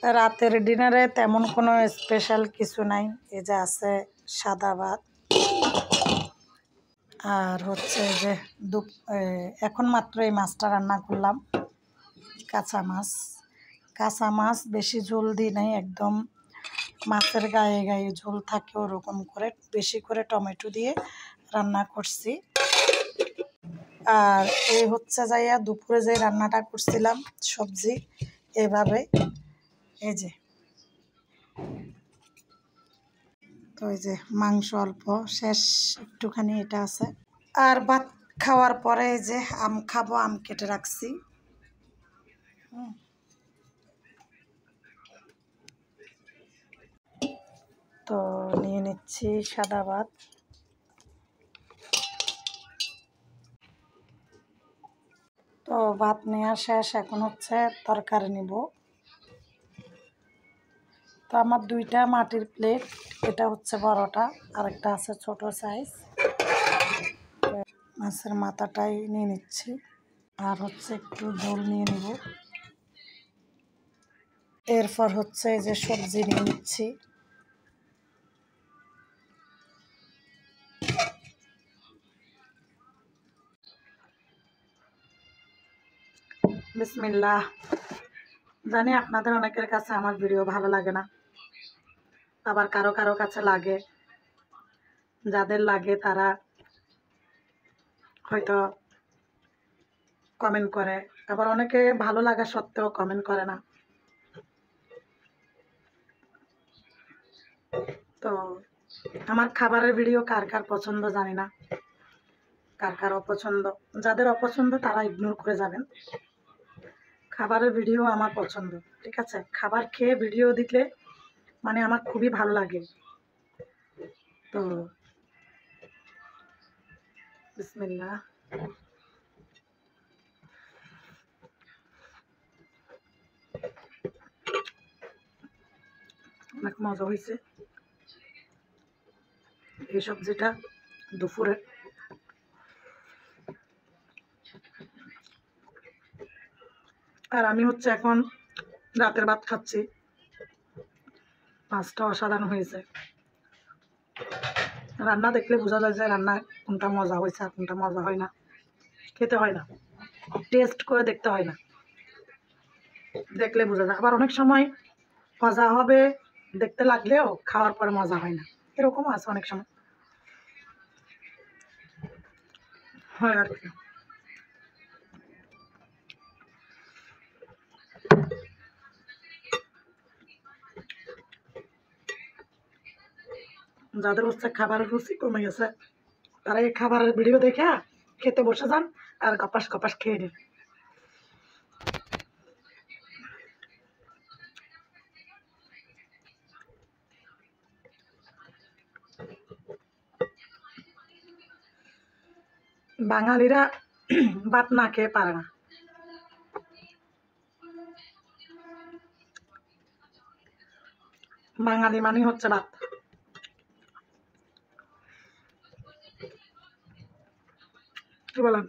রাতের ডিনারে তেমন কোনো স্পেশাল কিছু নাই। এই যে আছে সাদা ভাত, আর হচ্ছে যে এখন মাত্র এই মাছটা রান্না করলাম, কাঁচা মাছ। কাঁচা মাছ বেশি ঝোল দিই নাই, একদম মাছের গায়ে গায়ে ঝোল থাকে ওরকম করে বেশি করে টমেটো দিয়ে রান্না করছি। আর এই হচ্ছে যাইয়া দুপুরে যে রান্নাটা করছিলাম সবজি এভাবে, এই যে তো এই যে মাংস অল্প শেষ, একটুখানি এটা আছে। আর ভাত খাওয়ার পরে এই যে আম খাবো, আম কেটে রাখছি। তো নিয়ে নিচ্ছি সাদা ভাত। তো ভাত নেওয়া শেষ, এখন হচ্ছে তরকারি নিব। তো আমার দুইটা মাটির প্লেট, এটা হচ্ছে বড়টা, আরেকটা আছে ছোট সাইজ। মাছের মাথাটাই নিয়ে নিচ্ছি, আর হচ্ছে একটু ঝোল নিয়ে নিব। এরপর হচ্ছে এই যে সবজি নিয়ে নিচ্ছি। বিসমিল্লাহ। জানি আপনাদের অনেকের কাছে আমার ভিডিও ভালো লাগে না, আবার কারো কারো কাছে লাগে। যাদের লাগে তারা হয়তো কমেন্ট করে, আবার অনেকে ভালো লাগা সত্ত্বেও কমেন্ট করে না। তো আমার খাবারের ভিডিও কার কার পছন্দ জানি না, কার কার অপছন্দ। যাদের অপছন্দ তারা ইগনোর করে যাবেন। খাবারের ভিডিও আমার পছন্দ, ঠিক আছে? খাবার খেয়ে ভিডিও দিতে মানে আমার খুবই ভালো লাগে। তো বিসমিল্লাহ। অনেক মজা হয়েছে এই সবজিটা দুপুরে। আর আমি হচ্ছে এখন রাতের ভাত খাচ্ছি। মাছটা অসাধারণ হয়েছে। রান্না দেখলে বোঝা যায় যে রান্না কোনটা মজা হয়েছে আর কোনটা মজা হয় না। খেতে হয় না, টেস্ট করে দেখতে হয় না, দেখলে বোঝা যায়। আবার অনেক সময় মজা হবে দেখতে লাগলেও খাওয়ার পরে মজা হয় না, এরকম আছে অনেক সময়, হয় আর কি। যাদের হচ্ছে খাবারের রুচি কমে গেছে তারা এই খাবারের ভিডিও দেখে খেতে বসে যান আর গপাস গপাস খেয়ে নিন। বাঙালিরা ভাত না খেয়ে পারে না। বাঙালি মানে হচ্ছে ভাত। কি বলেন?